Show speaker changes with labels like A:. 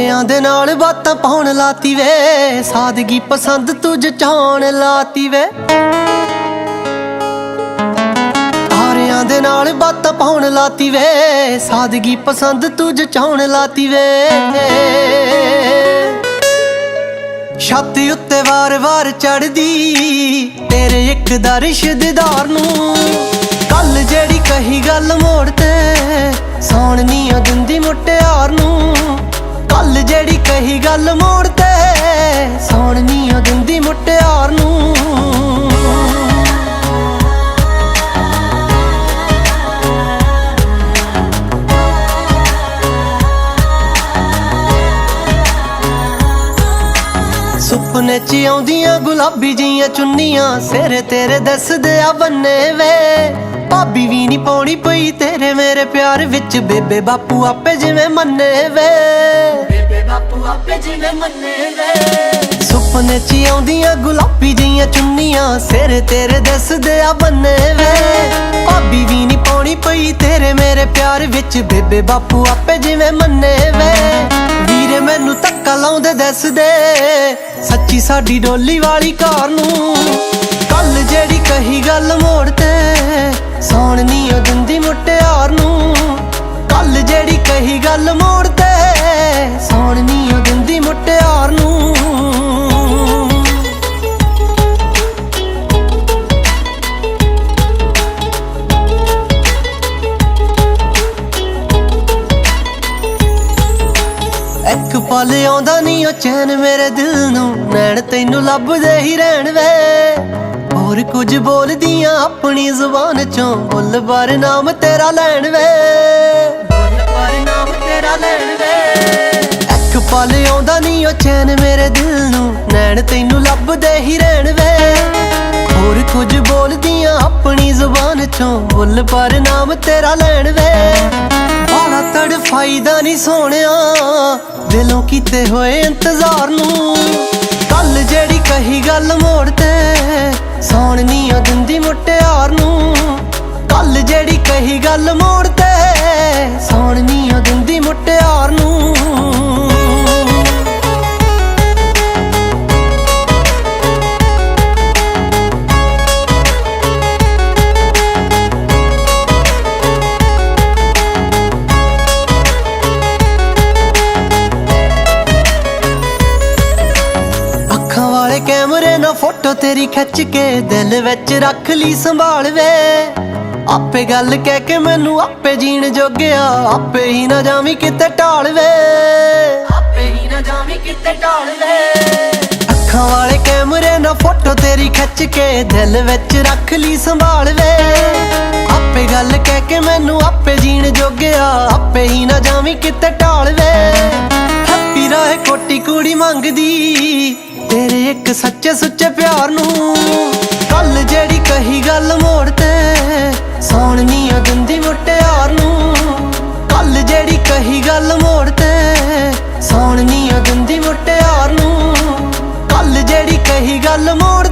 A: ਤਾਰਿਆਂ ਦੇ ਨਾਲ ਬਾਤਾਂ ਪਾਉਣ ਲਾਤੀ ਵੇ, ਸਾਦਗੀ ਪਸੰਦ ਤੂੰ ਜਚਾਉਣ ਲਾਤੀ ਵੇ। ਤਾਰਿਆਂ ਦੇ ਨਾਲ ਬਾਤਾਂ ਪਾਉਣ ਲਾਤੀ ਵੇ, ਸਾਦਗੀ ਪਸੰਦ ਤੂੰ ਜਚਾਉਣ ਲਾਤੀ ਵੇ। ਛੱਤ ਉੱਤੇ ਵਾਰ-ਵਾਰ ਚੜਦੀ ਤੇਰੇ ਇੱਕ ਦਾ ਰਿਸ਼ਤੇਦਾਰ ਨੂੰ, ਕੱਲ ਜਿਹੜੀ ਕਹੀ ਗੱਲ ਮੋੜ ਤੇ ਸੌਣ ਨੀ ਦਿੰਦੀ ਮੁਟਿਆਰ ਨੂੰ। ਕੱਲ ਜਿਹੜੀ ਕਹੀ ਗੱਲ ਮੋੜ ਤੇ ਸੌਣ ਨੀ ਦਿੰਦੀ ਮੁਟਿਆਰ ਨੂੰ। ਸੁਪਨੇ 'ਚ ਆਉਂਦੀਆਂ ਗੁਲਾਬੀ ਜੀਆਂ ਚੁੰਨੀਆਂ, ਸਿਰ ਤੇਰੇ ਦੱਸਦੇ ਆ ਬੰਨੇ ਵੇ। ਭਾਬੀ ਵੀ ਨੀ ਪਾਉਣੀ ਪਈ ਤੇਰੇ ਮੇਰੇ ਪਿਆਰ ਵਿੱਚ, ਬੇਬੇ ਬਾਪੂ ਆਪੇ ਜਿਵੇਂ ਮੰਨੇ ਵੇ। ਬੇਬੇ ਬਾਪੂ ਆਪੇ ਜਿਵੇਂ ਮੰਨੇ ਵੇ। ਸੁਪਨੇ 'ਚ ਆਉਂਦੀਆਂ ਗੁਲਾਬੀ ਜੀਆਂ ਚੁੰਨੀਆਂ, ਸਿਰ ਤੇਰੇ ਦੱਸਦੇ ਆ ਬੰਨੇ ਵੇ। ਭਾਬੀ ਵੀ ਨੀ ਪਾਉਣੀ ਪਈ ਤੇਰੇ ਮੇਰੇ ਪਿਆਰ ਵਿੱਚ, ਬੇਬੇ ਬਾਪੂ ਆਪੇ ਜਿਵੇਂ ਮੰਨੇ ਵੇ। ਵੀਰੇ ਮੈਨੂੰ ਧੱਕਾ ਲਾਉਂਦੇ ਦੱਸਦੇ ਸੱਚੀ ਸਾਡੀ ਡੋਲੀ ਵਾਲੀ ਕਾਰ ਨੂੰ, ਕੱਲ ਜਿਹੜੀ ਕਹੀ ਗੱਲ ਮੋੜ ਤੇ ਸੌਣ ਨੀ ਦਿੰਦੀ ਮੁਟਿਆਰ ਨੂੰ। ਕੱਲ ਜਿਹੜੀ ਕਹੀ ਗੱਲ ਮੋੜ ਤੇ ਸੌਣ ਨੀ ਦਿੰਦੀ ਮੁਟਿਆਰ ਨੂੰ। ਇੱਕ ਪਲ ਆਉਂਦਾ ਨੀ ਉਹ ਚੈਨ ਮੇਰੇ ਦਿਲ ਨੂੰ, ਨੈਣ ਤੈਨੂੰ ਲੱਭਦੇ ਹੀ ਰਹਿਣ ਵੇ। ਹੋਰ ਕੁਝ ਬੋਲਦੀਆਂ ਆਪਣੀ ਜ਼ੁਬਾਨ ਚੋਂ, ਬੁੱਲ ਬਾਰ ਨਾਮ ਤੇਰਾ ਲੈਣ ਵੇ। ਬੁੱਲ ਬਾਰ ਨਾਮ ਤੇਰਾ ਲੈਣ ਵੇ। ਇੱਕ ਪਲ ਆਉਂਦਾ ਨੀ ਉਹ ਚੈਨ ਮੇਰੇ ਦਿਲ ਨੂੰ, ਨੈਣ ਤੈਨੂੰ ਲੱਭਦੇ ਹੀ ਰਹਿਣ ਵੇ। ਹੋਰ ਕੁਝ ਬੋਲਦੀਆਂ ਆਪਣੀ ਜ਼ੁਬਾਨ ਚੋਂ, ਬੁੱਲ ਬਾਰ ਨਾਮ ਤੇਰਾ ਲੈਣ ਵੇ। ਬਾਲਾ ਤੜਫਾਈਦਾ ਨੀ ਸੋਹਣਿਆ ਦਿਲੋਂ ਕੀਤੇ ਹੋਏ ਇੰਤਜ਼ਾਰ ਨੂੰ, ਕੱਲ ਜਿਹੜੀ ਕਹੀ ਗੱਲ ਮੋੜ ਤੇ ਸੌਣ ਨੀ ਦਿੰਦੀ ਮੁਟਿਆਰ ਨੂੰ। ਕੱਲ ਜਿਹੜੀ ਕਹੀ ਗੱਲ ਮੋੜ ਤੇ ਸੌਣ ਨੀ ਦਿੰਦੀ ਮੁਟਿਆਰ ਨੂੰ। ਕੈਮਰੇ ਨਾਲ ਫੋਟੋ ਤੇਰੀ ਖਿੱਚ ਕੇ ਦਿਲ ਵਿੱਚ ਰੱਖ ਲਈ ਸੰਭਾਲ ਵੇ। ਆਪੇ ਗੱਲ ਕਹਿ ਕੇ ਮੈਨੂੰ ਆਪੇ ਜੀਣ ਜੋਗਿਆ, ਆਪੇ ਹੀ ਨਾ ਜਾਵੀਂ ਕਿਤੇ ਢਾਲ ਵੇ। ਆਪੇ ਹੀ ਨਾ ਜਾਵੀਂ ਕਿਤੇ ਢਾਲ ਵੇ। ਅੱਖਾਂ ਵਾਲੇ ਕੈਮਰੇ ਨਾਲ ਫੋਟੋ ਤੇਰੀ ਖਿੱਚ ਕੇ ਦਿਲ ਵਿੱਚ ਰੱਖ ਲਈ ਸੰਭਾਲ ਵੇ। ਆਪੇ ਗੱਲ ਕਹਿ ਕੇ ਮੈਨੂੰ ਆਪੇ ਜੀਣ ਜੋਗਿਆ, ਆਪੇ ਹੀ ਨਾ ਜਾਵੀਂ ਕਿਤੇ ਢਾਲ ਵੇ। ਹੈਪੀ ਰਾਹੇ ਕੋਟੀ ਕੁੜੀ ਮੰਗਦੀ ਤੇਰੇ ਇੱਕ ਸੱਚੇ ਸੁੱਚੇ ਪਿਆਰ ਨੂੰ, ਕੱਲ ਜਿਹੜੀ ਕਹੀ ਗੱਲ ਮੋੜ ਤੇ ਸੌਣ ਨੀ ਦਿੰਦੀ ਮੁਟਿਆਰ ਨੂੰ। ਕੱਲ ਜਿਹੜੀ ਕਹੀ ਗੱਲ ਮੋੜ ਤੇ ਸੌਣ ਨੀ ਦਿੰਦੀ ਮੁਟਿਆਰ ਨੂੰ। ਕੱਲ ਜਿਹੜੀ ਕਹੀ ਗੱਲ ਮੋੜ